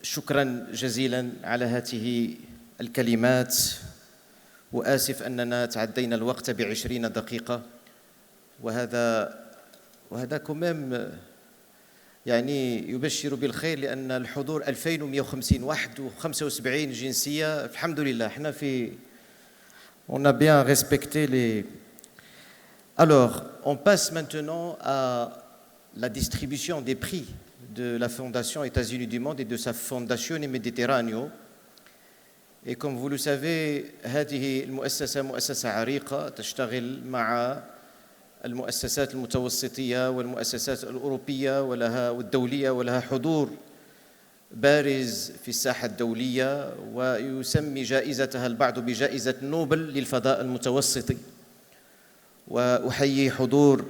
شكرا جزيلا على هذه الكلمات، وآسف أننا تعدينا الوقت ب20 دقيقة، وهذا كمام يعني يبشر بالخير، لأن الحضور 2150 واحد و75 جنسية. الحمد لله احنا on a bien respecté les... Alors, on passe maintenant à la distribution des prix de la Fondation États-Unis du Monde et de sa Fondation Mediterraneo. Et comme vous le savez, هذه المؤسسة مؤسسة عريقة تشتغل مع المؤسسات المتوسطية والمؤسسات الأوروبية والدولية، ولها حضور بارز في الساحة الدولية، ويسمي جائزتها البعض بجائزة نوبل للفضاء المتوسطي. وأحيي حضور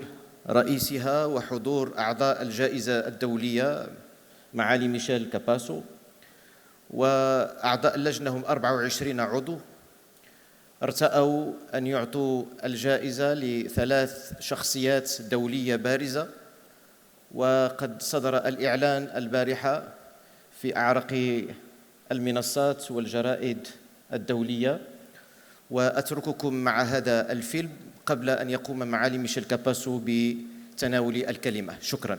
رئيسها وحضور أعضاء الجائزة الدولية معالي ميشيل كاباسو، وأعضاء اللجنة هم 24 عضو، ارتأوا أن يعطوا الجائزة ل3 شخصيات دولية بارزة، وقد صدر الإعلان البارحة في أعرق المنصات والجرائد الدولية. وأترككم مع هذا الفيلم قبل أن يقوم معالي ميشيل كاباسو بتناول الكلمة. شكراً.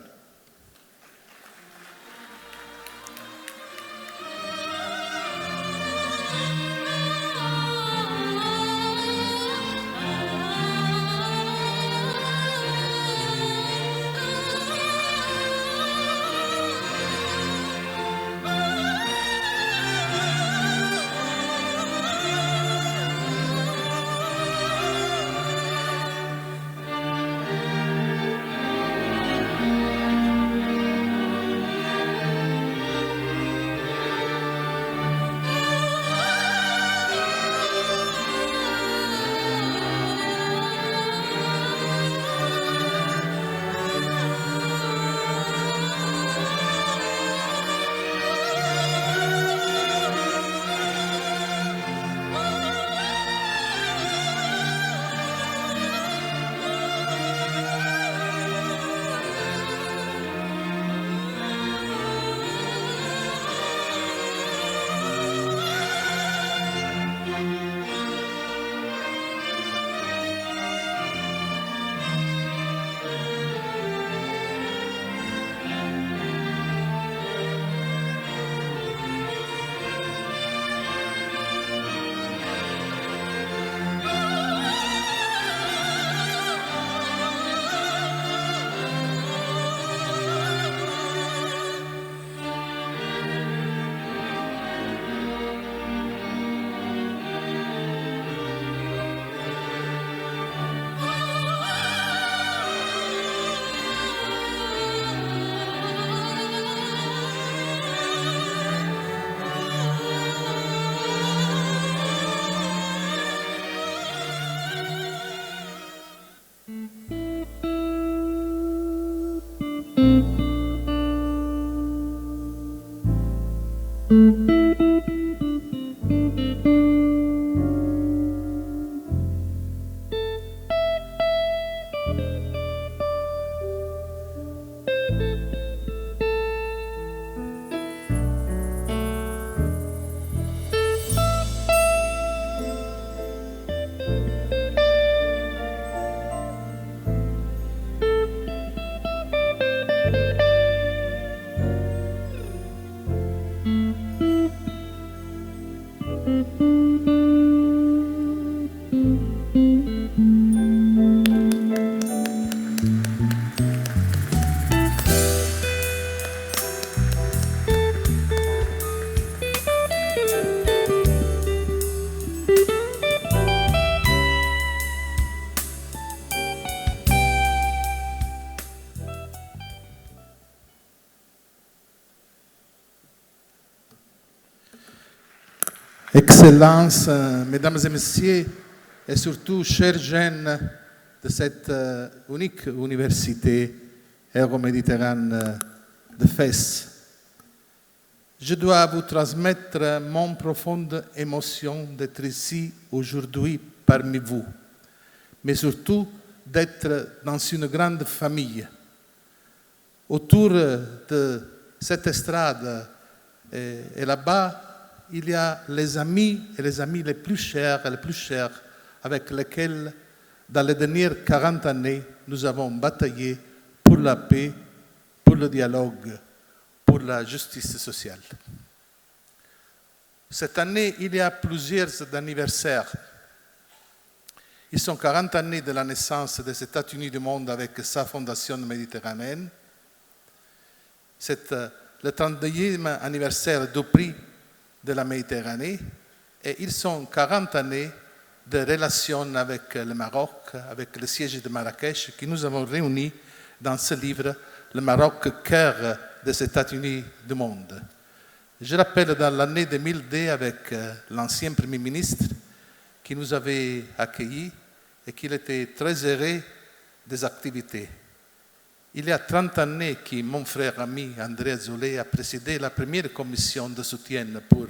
Excellences, Mesdames et Messieurs, et surtout chers jeunes de cette unique université Euro-Méditerranée de Fès, je dois vous transmettre mon profonde émotion d'être ici aujourd'hui parmi vous, mais surtout d'être dans une grande famille. Autour de cette estrade Et là-bas, il y a les amis et les amis les plus chers et les plus chers avec lesquels, dans les dernières 40 années, nous avons bataillé pour la paix, pour le dialogue, pour la justice sociale. Cette année, il y a plusieurs anniversaires. Ils sont 40 années de la naissance des États-Unis du monde avec sa fondation méditerranéenne. C'est le 32e anniversaire du prix de la Méditerranée. Et ils sont 40 années de relations avec le Maroc, avec le siège de Marrakech, que nous avons réunis dans ce livre, Le Maroc, cœur des États-Unis du monde. Je rappelle dans l'année 2002 avec l'ancien Premier ministre qui nous avait accueillis et qu'il était très heureux des activités. Il y a 30 années que mon frère ami André Azoulay a présidé la première commission de soutien pour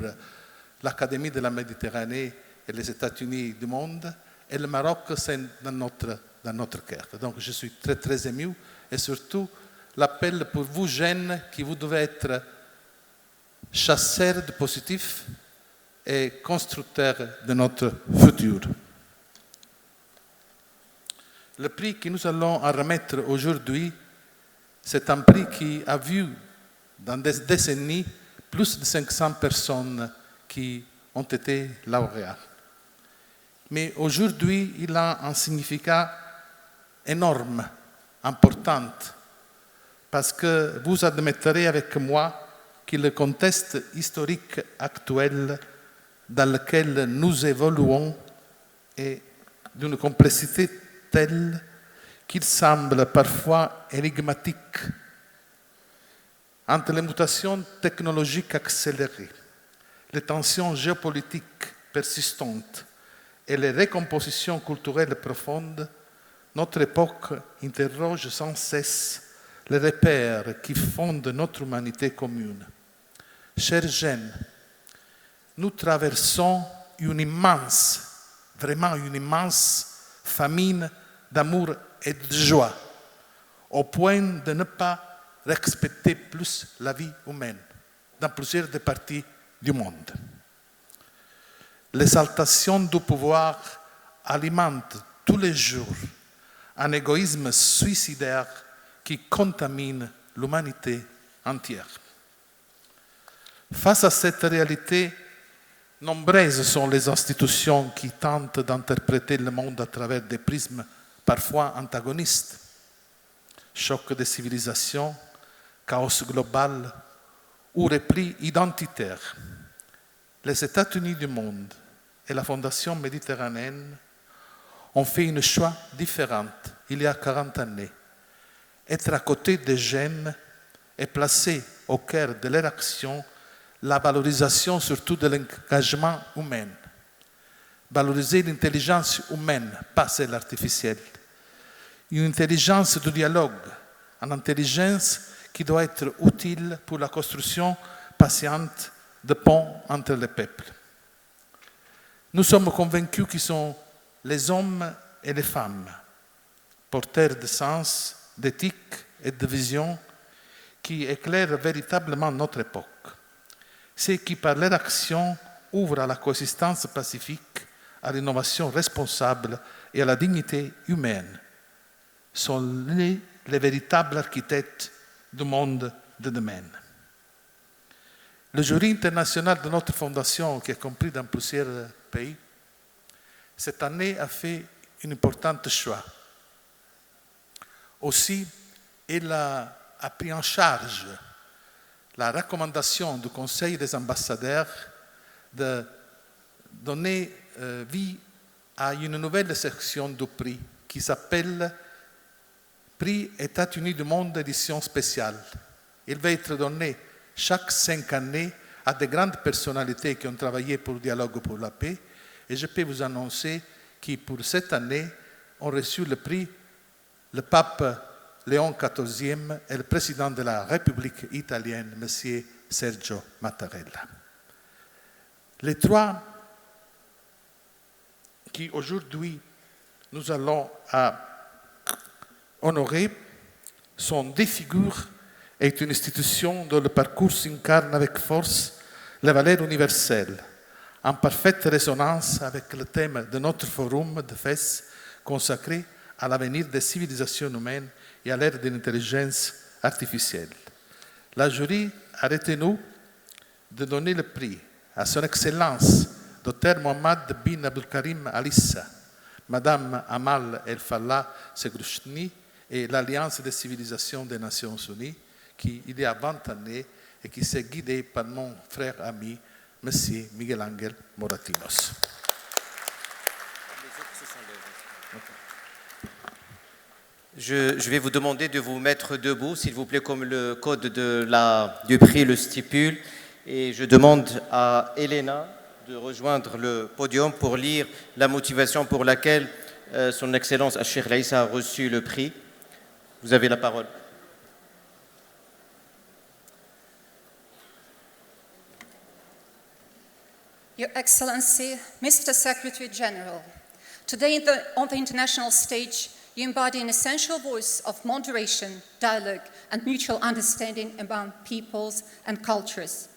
l'Académie de la Méditerranée et les États-Unis du monde. Et le Maroc, c'est dans notre cœur. Donc je suis très, très ému. Et surtout, l'appel pour vous jeunes, qui vous devez être chasseurs de positif et constructeurs de notre futur. Le prix que nous allons en remettre aujourd'hui, c'est un prix qui a vu dans des décennies plus de 500 personnes qui ont été lauréats. Mais aujourd'hui, il a un significat énorme, important, parce que vous admettrez avec moi que le contexte historique actuel dans lequel nous évoluons est d'une complexité telle qu'il semble parfois énigmatique. Entre les mutations technologiques accélérées, les tensions géopolitiques persistantes et les recompositions culturelles profondes, notre époque interroge sans cesse les repères qui fondent notre humanité commune. Chers jeunes, nous traversons une immense, vraiment une immense famine d'amour et de joie, au point de ne pas respecter plus la vie humaine dans plusieurs des parties du monde. L'exaltation du pouvoir alimente tous les jours un égoïsme suicidaire qui contamine l'humanité entière. Face à cette réalité, nombreuses sont les institutions qui tentent d'interpréter le monde à travers des prismes parfois antagonistes. Choc des civilisations, chaos global ou repli identitaire. Les États-Unis du monde et la Fondation méditerranéenne ont fait un choix différent il y a 40 années. Être à côté des jeunes et placer au cœur de leur action la valorisation surtout de l'engagement humain. Valoriser l'intelligence humaine, pas celle artificielle. Une intelligence du dialogue, une intelligence qui doit être utile pour la construction patiente de ponts entre les peuples. Nous sommes convaincus qu'ils sont les hommes et les femmes, porteurs de sens, d'éthique et de vision qui éclairent véritablement notre époque. Ceux qui, par leur action, ouvrent à la coexistence pacifique, à l'innovation responsable et à la dignité humaine, sont les véritables architectes du monde de demain. Le jury international de notre fondation, qui est compris dans plusieurs pays, cette année a fait un important choix. Aussi, il a pris en charge la recommandation du Conseil des ambassadeurs de donner vie à une nouvelle section du prix qui s'appelle Prix États-Unis du monde édition spéciale. Il va être donné chaque 5 années à de grandes personnalités qui ont travaillé pour le dialogue pour la paix. Et je peux vous annoncer que pour cette année, ont reçu le prix le pape Léon XIV et le président de la République italienne, M. Sergio Mattarella. Les trois qui aujourd'hui nous allons honorer sont des figures est une institution dont le parcours incarne avec force les valeurs universelles, en parfaite résonance avec le thème de notre forum de Fès consacré à l'avenir des civilisations humaines et à l'ère de l'intelligence artificielle. La jury a retenu de donner le prix à son Excellence Dr Mohamed bin Abdulkarim Al Issa, Madame Amal El Fallah Segrouchni et l'Alliance des civilisations des Nations Unies, qui, il y a 20 années, et qui s'est guidée par mon frère ami, M. Miguel Ángel Moratinos. Je vais vous demander de vous mettre debout, s'il vous plaît, comme le code du prix le stipule. Et je demande à Elena de rejoindre le podium pour lire la motivation pour laquelle son Excellence Cheikh Issa a reçu le prix. Vous avez la parole. Your Excellency, Mr. Secretary General, today on the international stage, you embody an essential voice of moderation, dialogue, and mutual understanding among peoples and cultures.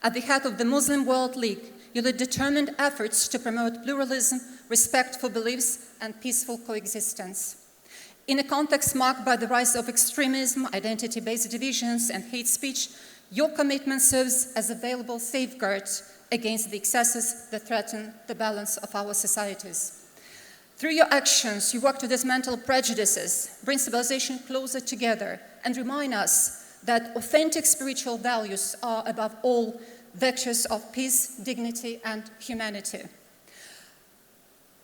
At the head of the Muslim World League, you lead determined efforts to promote pluralism, respect for beliefs, and peaceful coexistence. In a context marked by the rise of extremism, identity-based divisions, and hate speech, your commitment serves as a valuable safeguard against the excesses that threaten the balance of our societies. Through your actions, you work to dismantle prejudices, bring civilization closer together, and remind us that authentic spiritual values are, above all, vectors of peace, dignity, and humanity.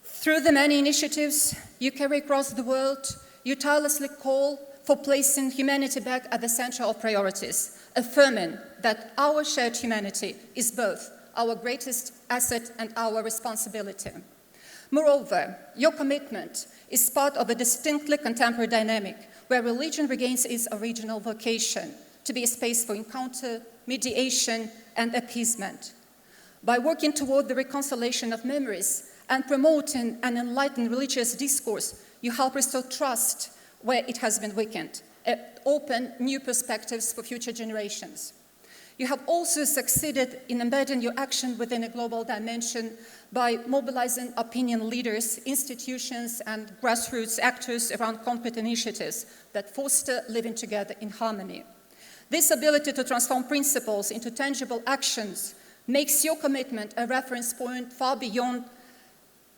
Through the many initiatives you carry across the world, you tirelessly call for placing humanity back at the center of priorities, affirming that our shared humanity is both our greatest asset and our responsibility. Moreover, your commitment is part of a distinctly contemporary dynamic where religion regains its original vocation to be a space for encounter, mediation, and appeasement. By working toward the reconciliation of memories and promoting an enlightened religious discourse, you help restore trust where it has been weakened, and open new perspectives for future generations. You have also succeeded in embedding your action within a global dimension by mobilizing opinion leaders, institutions, and grassroots actors around concrete initiatives that foster living together in harmony. This ability to transform principles into tangible actions makes your commitment a reference point far beyond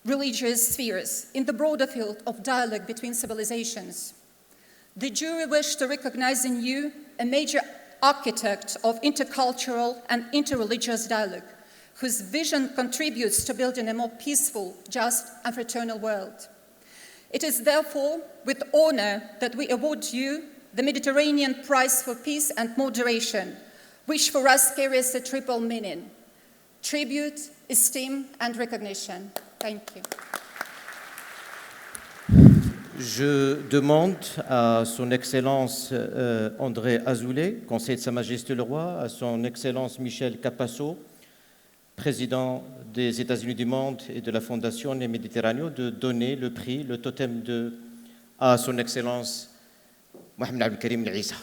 religious spheres in the broader field of dialogue between civilizations. The jury wished to recognize in you a major architect of intercultural and interreligious dialogue, whose vision contributes to building a more peaceful, just, and fraternal world. It is therefore with honor that we award you the Mediterranean Prize for Peace and Moderation, which for us carries a triple meaning: tribute, esteem, and recognition. Thank you. Je demande à son Excellence André Azoulay, conseiller de Sa Majesté le Roi, à son Excellence Michel Capasso, président des États-Unis du monde et de la Fondation Méditerraneo, de donner le prix, le totem à son Excellence Mohamed Abdel Karim Al Issa.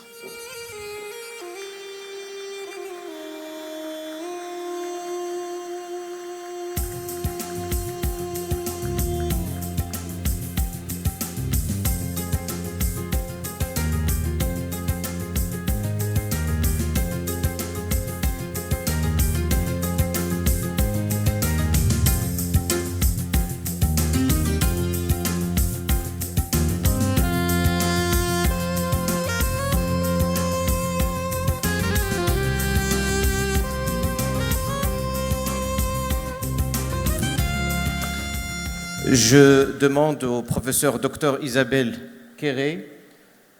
Je demande au professeur Dr Isabelle Quéré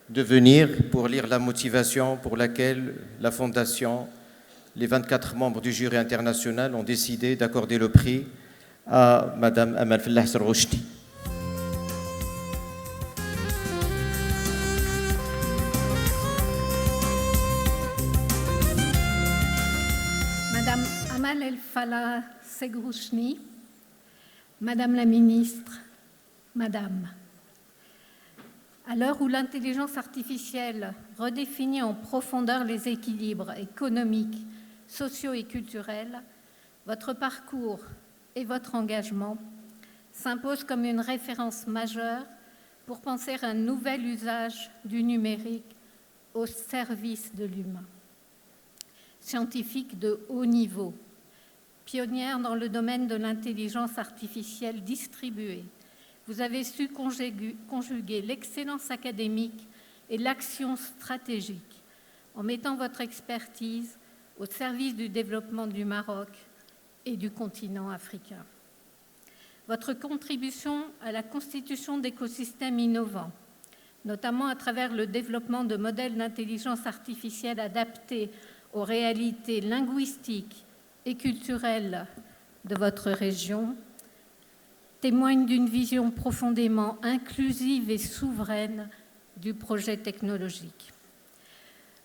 de venir pour lire la motivation pour laquelle la Fondation, les 24 membres du jury international ont décidé d'accorder le prix à Madame Amal Fallah Segrouchni. Madame Amal El Fallah Segrouchni, Madame la Ministre, Madame, À l'heure où l'intelligence artificielle redéfinit en profondeur les équilibres économiques, sociaux et culturels, votre parcours et votre engagement s'imposent comme une référence majeure pour penser un nouvel usage du numérique au service de l'humain. Scientifique de haut niveau, pionnière dans le domaine de l'intelligence artificielle distribuée, vous avez su conjuguer l'excellence académique et l'action stratégique en mettant votre expertise au service du développement du Maroc et du continent africain. Votre contribution à la constitution d'écosystèmes innovants, notamment à travers le développement de modèles d'intelligence artificielle adaptés aux réalités linguistiques et culturelles de votre région, témoigne d'une vision profondément inclusive et souveraine du projet technologique.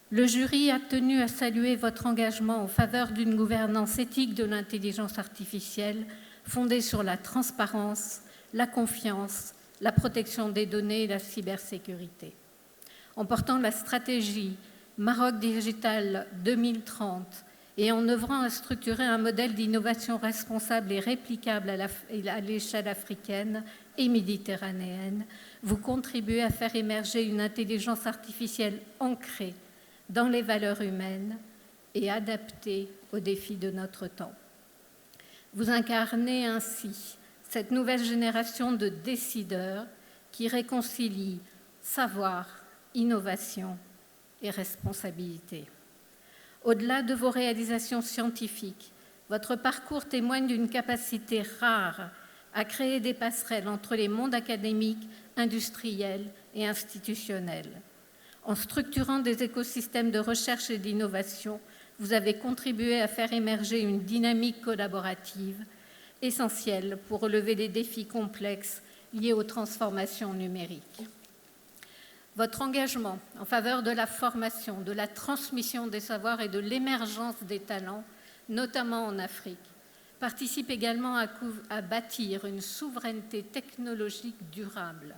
Le jury a tenu à saluer votre engagement en faveur d'une gouvernance éthique de l'intelligence artificielle fondée sur la transparence, la confiance, la protection des données et la cybersécurité. En portant la stratégie Maroc Digital 2030 et en œuvrant à structurer un modèle d'innovation responsable et réplicable à l'échelle africaine et méditerranéenne, vous contribuez à faire émerger une intelligence artificielle ancrée dans les valeurs humaines et adaptée aux défis de notre temps. Vous incarnez ainsi cette nouvelle génération de décideurs qui réconcilie savoir, innovation et responsabilité. Au-delà de vos réalisations scientifiques, votre parcours témoigne d'une capacité rare à créer des passerelles entre les mondes académiques, industriels et institutionnels. En structurant des écosystèmes de recherche et d'innovation, vous avez contribué à faire émerger une dynamique collaborative essentielle pour relever les défis complexes liés aux transformations numériques. Votre engagement en faveur de la formation, de la transmission des savoirs et de l'émergence des talents, notamment en Afrique, participe également à bâtir une souveraineté technologique durable.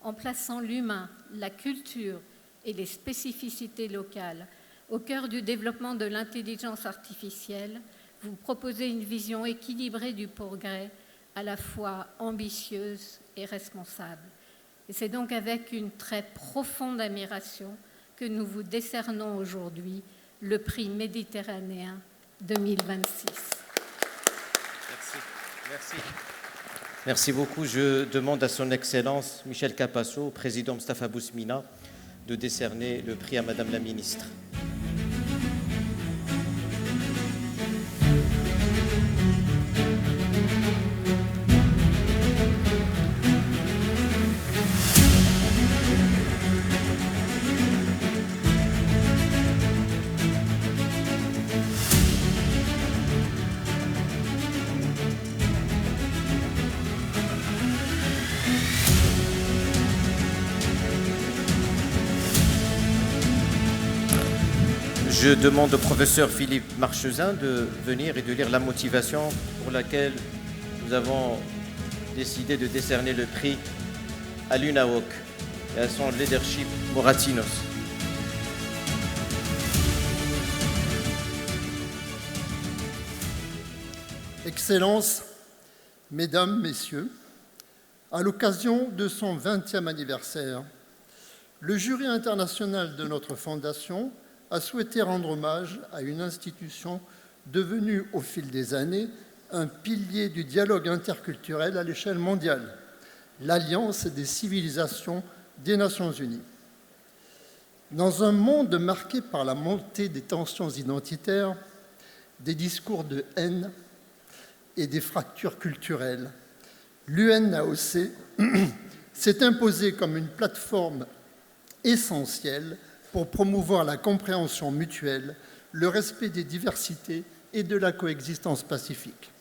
En plaçant l'humain, la culture et les spécificités locales au cœur du développement de l'intelligence artificielle, vous proposez une vision équilibrée du progrès, à la fois ambitieuse et responsable. Et c'est donc avec une très profonde admiration que nous vous décernons aujourd'hui le prix méditerranéen 2026. Merci beaucoup. Je demande à son Excellence Michel Capasso, président Mostafa Bousmina, de décerner le prix à Madame la Ministre. Je demande au professeur Philippe Marchezin de venir et de lire la motivation pour laquelle nous avons décidé de décerner le prix à l'UNAOC et à son leadership Moratinos. Excellences, Mesdames, Messieurs, à l'occasion de son 20e anniversaire, le jury international de notre fondation a souhaité rendre hommage à une institution devenue au fil des années un pilier du dialogue interculturel à l'échelle mondiale, l'Alliance des civilisations des Nations Unies. Dans un monde marqué par la montée des tensions identitaires, des discours de haine et des fractures culturelles, l'UNAOC s'est imposée comme une plateforme essentielle pour promouvoir la compréhension mutuelle, le respect des diversités et de la coexistence pacifique.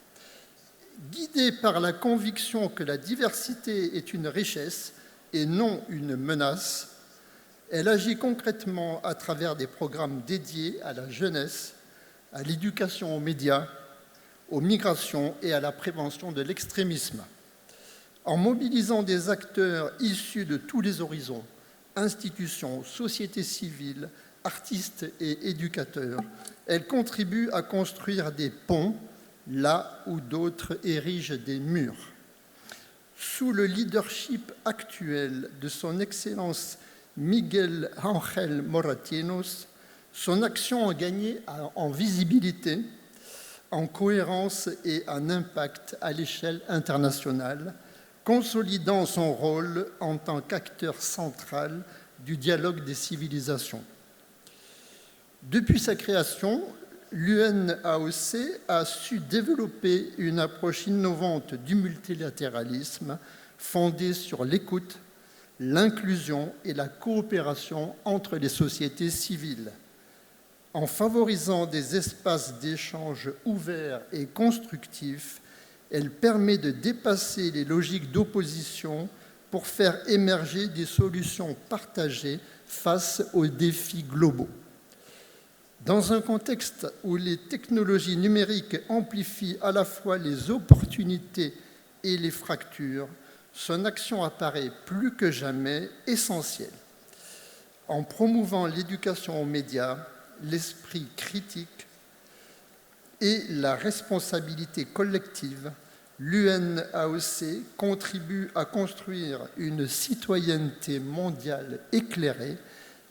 Guidée par la conviction que la diversité est une richesse et non une menace, elle agit concrètement à travers des programmes dédiés à la jeunesse, à l'éducation aux médias, aux migrations et à la prévention de l'extrémisme. En mobilisant des acteurs issus de tous les horizons, institutions, sociétés civiles, artistes et éducateurs, elle contribue à construire des ponts là où d'autres érigent des murs. Sous le leadership actuel de son Excellence Miguel Ángel Moratinos, son action a gagné en visibilité, en cohérence et en impact à l'échelle internationale, consolidant son rôle en tant qu'acteur central du dialogue des civilisations. Depuis sa création, l'UNAOC a su développer une approche innovante du multilatéralisme fondée sur l'écoute, l'inclusion et la coopération entre les sociétés civiles. En favorisant des espaces d'échange ouverts et constructifs, elle permet de dépasser les logiques d'opposition pour faire émerger des solutions partagées face aux défis globaux. Dans un contexte où les technologies numériques amplifient à la fois les opportunités et les fractures, son action apparaît plus que jamais essentielle. En promouvant l'éducation aux médias, l'esprit critique et la responsabilité collective, l'UNAOC contribue à construire une citoyenneté mondiale éclairée,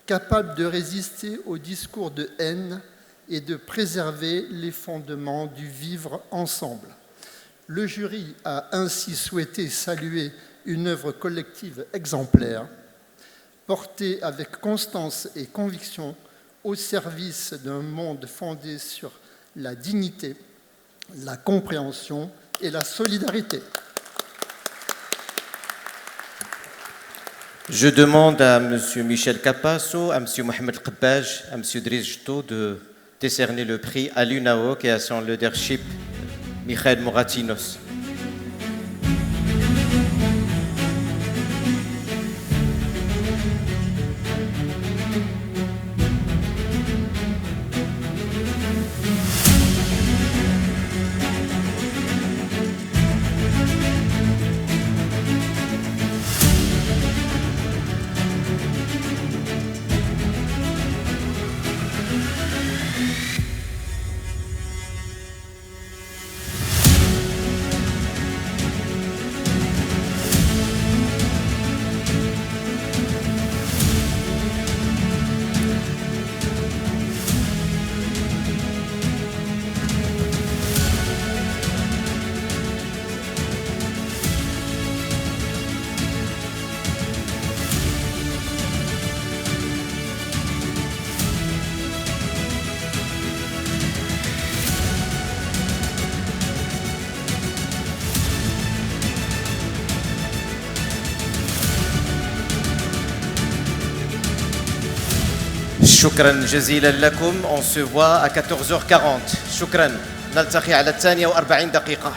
capable de résister aux discours de haine et de préserver les fondements du vivre ensemble. Le jury a ainsi souhaité saluer une œuvre collective exemplaire, portée avec constance et conviction au service d'un monde fondé sur la dignité, la compréhension et la solidarité. Je demande à M. Michel Capasso, à M. Mohamed Qabbaj, à M. Driss Jto de décerner le prix à l'UNAOC et à son leadership, Miguel Moratinos. شكرا جزيلا لكم. On se voit à 14h40. شكرا. نلتقي على 42 دقيقة.